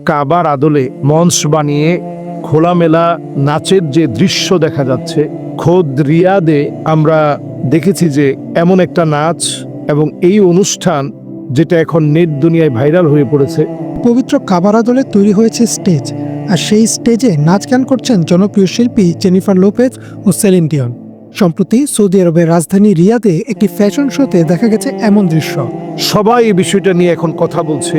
কাবার আদলে মঞ্চ বানিয়ে খোলামেলা নাচের যে দৃশ্য দেখা যাচ্ছে, খোদ রিয়াদে আমরা দেখেছি যে এমন একটা নাচ এবং এই অনুষ্ঠান যেটা এখন নেট দুনিয়ায় ভাইরাল হয়ে পড়েছে। পবিত্র কাবার আদলে তৈরি হয়েছে স্টেজ, আর সেই স্টেজে নাচ গান করছেন জনপ্রিয় শিল্পী জেনিফার লোপেজ ও সেলিন ডিয়ন। সম্প্রতি সৌদি আরবের রাজধানী রিয়াদে একটি ফ্যাশন শোতে দেখা গেছে এমন দৃশ্য। সবাই এই বিষয়টা নিয়ে এখন কথা বলছে,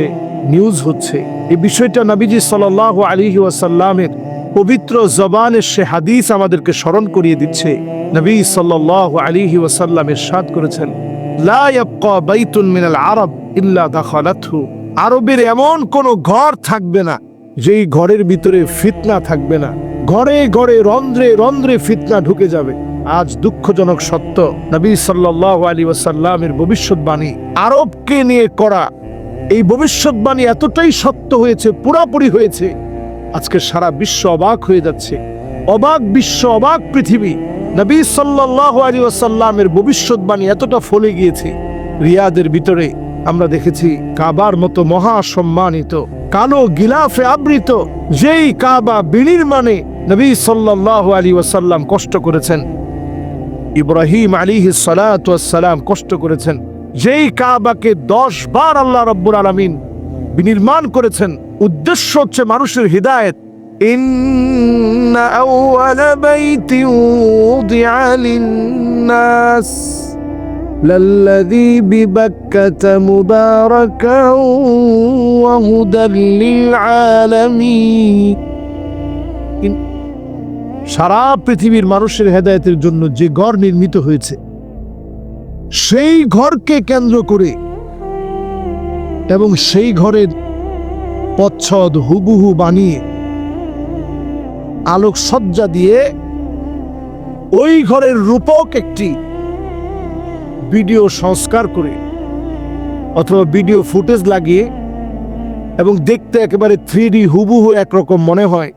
নিউজ হচ্ছে। এই বিষয়টা নবীজি সাল্লাল্লাহু আলাইহি ওয়াসাল্লামের পবিত্র জবানের সে হাদিস আমাদেরকে স্মরণ করিয়ে দিচ্ছে। নবী সাল্লাল্লাহু আলাইহি ওয়াসাল্লাম ইরশাদ করেছেন, লা ইয়াবকা বাইতুন মিনাল আরব ইল্লা দাখালাতহু। আরবের এমন কোন ঘর থাকবে না যেই ঘরের ভিতরে ফিতনা থাকবে না। ঘরে ঘরে রন্ধ্রে রন্ধ্রে ফিতনা ঢুকে যাবে। আজ দুঃখজনক সত্য, নবী সাল্লাল্লাহু আলাইহি ওয়াসাল্লামের ভবিষ্যৎবাণী আরবকে নিয়ে করা এই ভবিষ্যৎবাণী এতটাই সত্য হয়েছে, পুরাপুরি হয়েছে, আজকে সারা বিশ্ব অবাক হয়ে যাচ্ছে। অবাক বিশ্ব, অবাক পৃথিবী। নবী সাল্লাল্লাহু আলাইহি ওয়াসাল্লামের ভবিষ্যৎবাণী এতটা ফলে গিয়েছে। রিয়াদের ভিতরে আমরা দেখেছি কাবার মতো মহা সম্মানিত কালো গিলাফে আবৃত যেই কাবা বিনির্মাণে নবী সাল্লাল্লাহু আলাইহি ওয়াসাল্লাম কষ্ট করেছেন, ইব্রাহিম আলাইহিস সালাতু ওয়াস সালাম কষ্ট করেছেন, যেই কাবাকে 10 বার আল্লাহ রাব্বুল আলামিন বিনির্মাণ করেছেন। উদ্দেশ্য হচ্ছে মানুষের হিদায়াত। ইন্না আউয়ালা বাইতিন উদিআ লিন-নাস লাল্লাযী বিবাক্কাতা মুবারাকান ওয়া হুদাল লিল-আলামিন। সারা পৃথিবীর মানুষের হেদায়েতের জন্য যে ঘর নির্মিত হয়েছে, সেই ঘরকে কেন্দ্র করে এবং সেই ঘরের প্রচ্ছদ হুবহু বানিয়ে আলোকসজ্জা দিয়ে ওই ঘরের রূপক একটি ভিডিও সংস্কার করে অথবা ভিডিও ফুটেজ লাগিয়ে এবং দেখতে একেবারে 3D হুবহু একরকম মনে হয়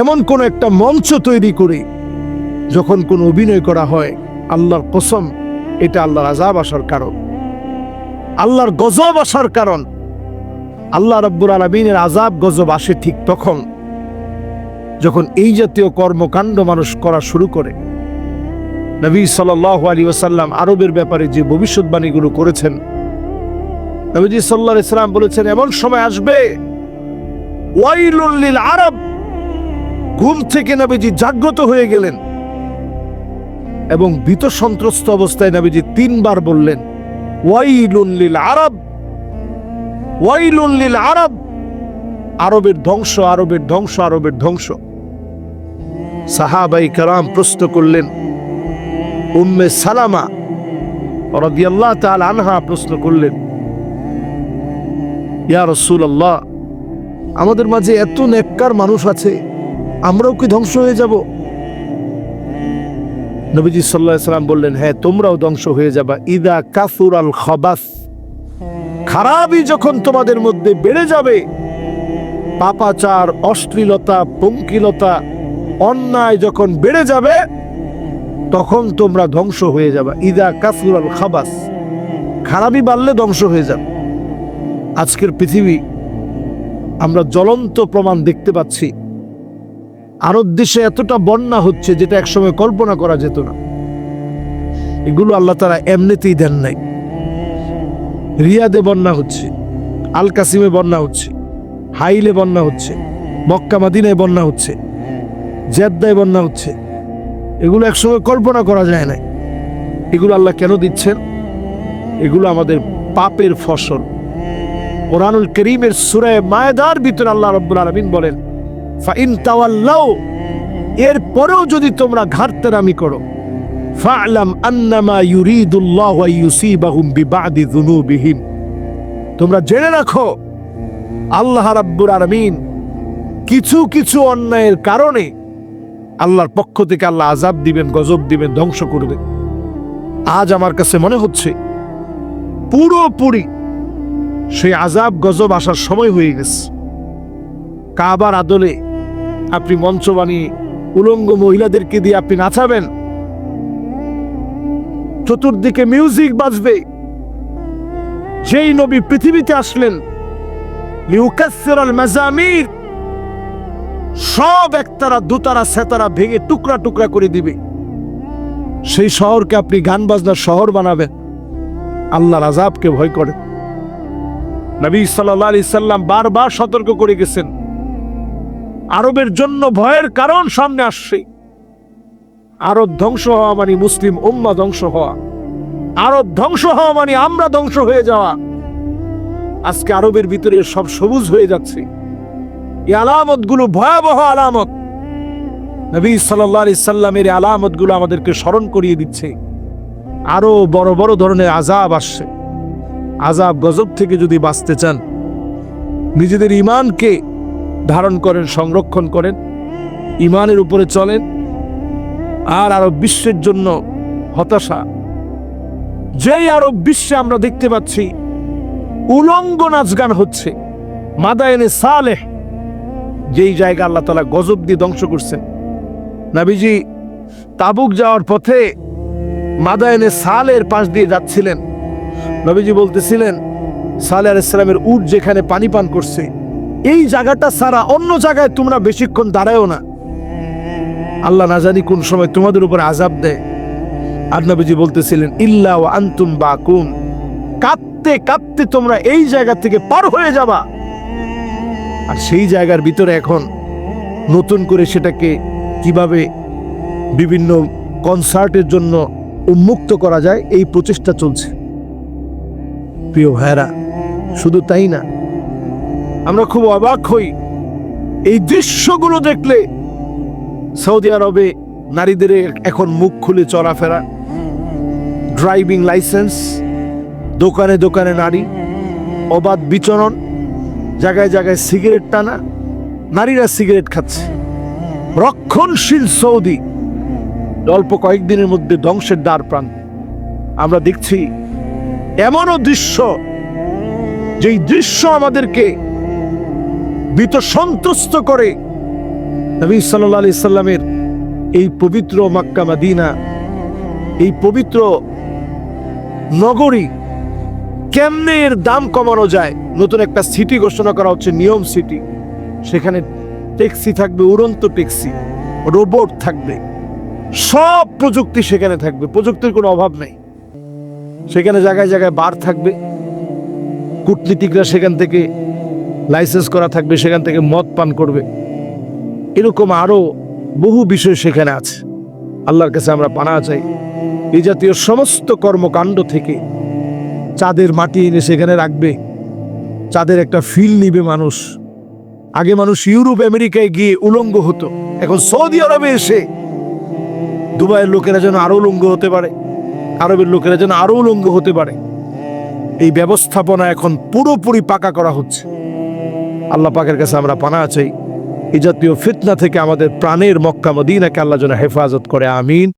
এমন কোন একটা মঞ্চ তৈরি করে যখন কোন অভিনয় করা হয়, আল্লাহর কসম এটা আল্লাহর আযাব আসার কারণ, আল্লাহর গজব আসার কারণ। আল্লাহ রাব্বুল আলামিনের আযাব গজব আসে ঠিক তখন যখন এই জাতীয় কর্মকাণ্ড মানুষ করা শুরু করে। নবী সাল্লাল্লাহু আলাইহি ওয়াসাল্লাম আরবের ব্যাপারে যে ভবিষ্যৎবাণীগুলো করেছেন, নবীজি সাল্লাল্লাহু আলাইহি ওয়াসাল্লাম বলেছেন এমন সময় আসবে ওয়াইলুল লিল আরব। ঘুম থেকে নবীজি জাগ্রত হয়ে গেলেন এবং ভীত সন্ত্রস্ত অবস্থায় নবীজি 3 বার বললেন ওয়াইলুল লিল আরব, ওয়াইলুল লিল আরব। আরবের ধ্বংস, আরবের ধ্বংস, আরবের ধ্বংস। সাহাবায়ে কেরাম প্রশ্ন করলেন, উম্মে সালামা রাদিয়াল্লাহু তাআলা আনহা প্রশ্ন করলেন, ইয়া রাসূলুল্লাহ, আমাদের মাঝে এত নেককার মানুষ আছে, আমরাও কি ধ্বংস হয়ে যাব? নবীজি সাল্লাল্লাহু আলাইহি ওয়াসাল্লাম বললেন, হ্যাঁ, তোমরাও ধ্বংস হয়ে যাবা। ইদা কাসুরাল খাবাস, খারাপই যখন তোমাদের মধ্যে বেড়ে যাবে, পাপাচার, অশ্লীলতা, পঙ্কিলতা, অন্যায় যখন বেড়ে যাবে, তখন তোমরা ধ্বংস হয়ে যাবে। ইদা কাসুরাল খাবাস, খারাপই বাড়লে ধ্বংস হয়ে যাবে। আজকের পৃথিবী আমরা জ্বলন্ত প্রমাণ দেখতে পাচ্ছি। আরব দেশে এতটা বন্যা হচ্ছে যেটা একসময় কল্পনা করা যেত না। এগুলো আল্লাহ তাআলা এমনিতেই দেন নাই। রিয়াদে বন্যা হচ্ছে, আল কাসিমে বন্যা হচ্ছে, হাইলে বন্যা হচ্ছে, মক্কা মদিনায় বন্যা হচ্ছে, জেদ্দায় বন্যা হচ্ছে। এগুলো একসময় কল্পনা করা যায় না। এগুলো আল্লাহ কেন দিচ্ছেন? এগুলো আমাদের পাপের ফসল। কোরআনুল কারীমের সূরা মায়েদার ভিতরে আল্লাহ রাব্বুল আলামিন বলেন, ফাইন তাওয়াল্লাউ, এর পরেও যদি তোমরা ঘাটতেরামি করো, ফা'লাম আন্নামা ইউরিদুল্লাহু আন ইউসিবাহুম বিবাদি যুনুবিহিম, তোমরা জেনে রাখো আল্লাহ রাব্বুল আলামিন কিছু কিছু অন্যায়ের কারণে আল্লাহর পক্ষ থেকে আল্লাহ আযাব দিবেন, গজব দিবেন, ধ্বংস করবেন। আজ আমার কাছে মনে হচ্ছে পুরোপুরি সেই আযাব গজব আসার সময় হয়ে গেছে। কাবার আদলে আপনি মঞ্চ বানিয়ে উলঙ্গ মহিলাদেরকে দিয়ে আপনি নাচাবেন, চতুর্দিকে মিউজিক বাজবে। যেই নবী পৃথিবীতে আসলেন লিউকাসসিরাল মাজামির, সব একতারা দুতারা সেতারা ভেঙে টুকরা টুকরা করে দিবে। সেই শহরকে আপনি গান বাজনার শহর বানাবেন, আল্লাহর আযাবকে ভয় করেন। নবী সাল্লাল্লাহু আলাইহি সাল্লাম বারবার সতর্ক করে গেছেন, আরবের জন্য ভয়ের কারণ সামনে আসছে। আরব ধ্বংস হওয়া মানে মুসলিম উম্মাহ ধ্বংস হওয়া, আরব ধ্বংস হওয়া মানে আমরা ধ্বংস হয়ে যাওয়া। আজকে আরবের ভিতরে সব সবুজ হয়ে যাচ্ছে। এই আলামত গুলো ভয়াবহ আলামত। নবী সাল্লাল্লাহু আলাইহি সাল্লামের আলামত গুলো আমাদেরকে স্মরণ করিয়ে দিচ্ছে আরো বড় বড় ধরনের আযাব আসছে। আযাব গজব থেকে যদি বাঁচতে চান, নিজেদের ঈমানকে ধারণ করেন, সংরক্ষণ করেন, ঈমানের উপরে চলেন। আর আরব বিশ্বের জন্য হতাশা, যেই আরব বিশ্বে আমরা দেখতে পাচ্ছি উলঙ্গ নাচ গান হচ্ছে। মাদায়েনে সালেহ, যেই জায়গা আল্লাহ তাআলা গজব দিয়ে ধ্বংস করছেন। নবীজি তাবুক যাওয়ার পথে মাদায়েনে সালের পাশ দিয়ে যাচ্ছিলেন। নবীজি বলতেছিলেন, সালেহ আলাইহিস সালামের উট যেখানে পানি পান করছে, এই জায়গাটা ছাড়া অন্য জায়গায় তোমরা বেশিক্ষণ দাঁড়ায়ও না, আল্লাহ না জানি কোন সময় তোমাদের উপর আযাব দেয়। আর নবীজি বলতেছিলেন, ইল্লা ওয়া আনতুম বাকুন, কাঁদতে কাঁদতে তোমরা এই জায়গা থেকে পার হয়ে যাবা। আর সেই জায়গার ভিতরে এখন নতুন করে সেটাকে কিভাবে বিভিন্ন কনসার্টের জন্য উন্মুক্ত করা যায়, এই প্রচেষ্টা চলছে। প্রিয় ভাইরা, শুধু তাই না, আমরা খুব অবাক হই এই দৃশ্যগুলো দেখলে। সৌদি আরবে নারীদের এখন মুখ খুলে চলাফেরা, ড্রাইভিং লাইসেন্স, দোকানে দোকানে নারী, অবাধ বিচরণ, জায়গায় জায়গায় সিগারেট টানা, নারীরা সিগারেট খাচ্ছে। রক্ষণশীল সৌদি অল্প কয়েকদিনের মধ্যে ধ্বংসের দ্বার প্রান্ত। আমরা দেখছি এমনও দৃশ্য, যেই দৃশ্য আমাদেরকে ভীত সন্ত্রস্ত করে। নবী সাল্লাল্লাহু আলাইহি সাল্লামের এই পবিত্র মক্কা মদিনা, এই পবিত্র নগরী, কেমনে এর দাম কমানো যায়। নতুন একটা সিটি ঘোষণা করা হচ্ছে, নিয়ম সিটি। সেখানে ট্যাক্সি থাকবে, উড়ন্ত ট্যাক্সি, রোবট থাকবে, সব প্রযুক্তি সেখানে থাকবে, প্রযুক্তির কোনো অভাব নেই। সেখানে জায়গায় জায়গায় বার থাকবে, কূটনীতিকরা সেখান থেকে লাইসেন্স করা থাকবে, সেখান থেকে মদ পান করবে। এরকম আরো বহু বিষয় সেখানে আছে। আল্লাহর কাছে আমরা পানাহ চাই এই জাতীয় সমস্ত কর্মকাণ্ড থেকে। চাঁদের মাটি এনে সেখানে রাখবে, চাঁদের একটা ফিল নিবে মানুষ। আগে মানুষ ইউরোপ আমেরিকায় গিয়ে উলঙ্গ হতো, এখন সৌদি আরবে এসে দুবাইয়ের লোকেরা যেন আরো উলঙ্গ হতে পারে, আরবের লোকেরা যেন আরো উলঙ্গ হতে পারে। এই ব্যবস্থাপনা এখন পুরোপুরি পাকা করা হচ্ছে। আল্লাহ পাকের কাছে আমরা পানাহ চাই এই জাতীয় ফিতনা থেকে আমাদের প্রাণের মক্কা মদিনাকে আল্লাহ যেন হেফাজত করে। আমিন।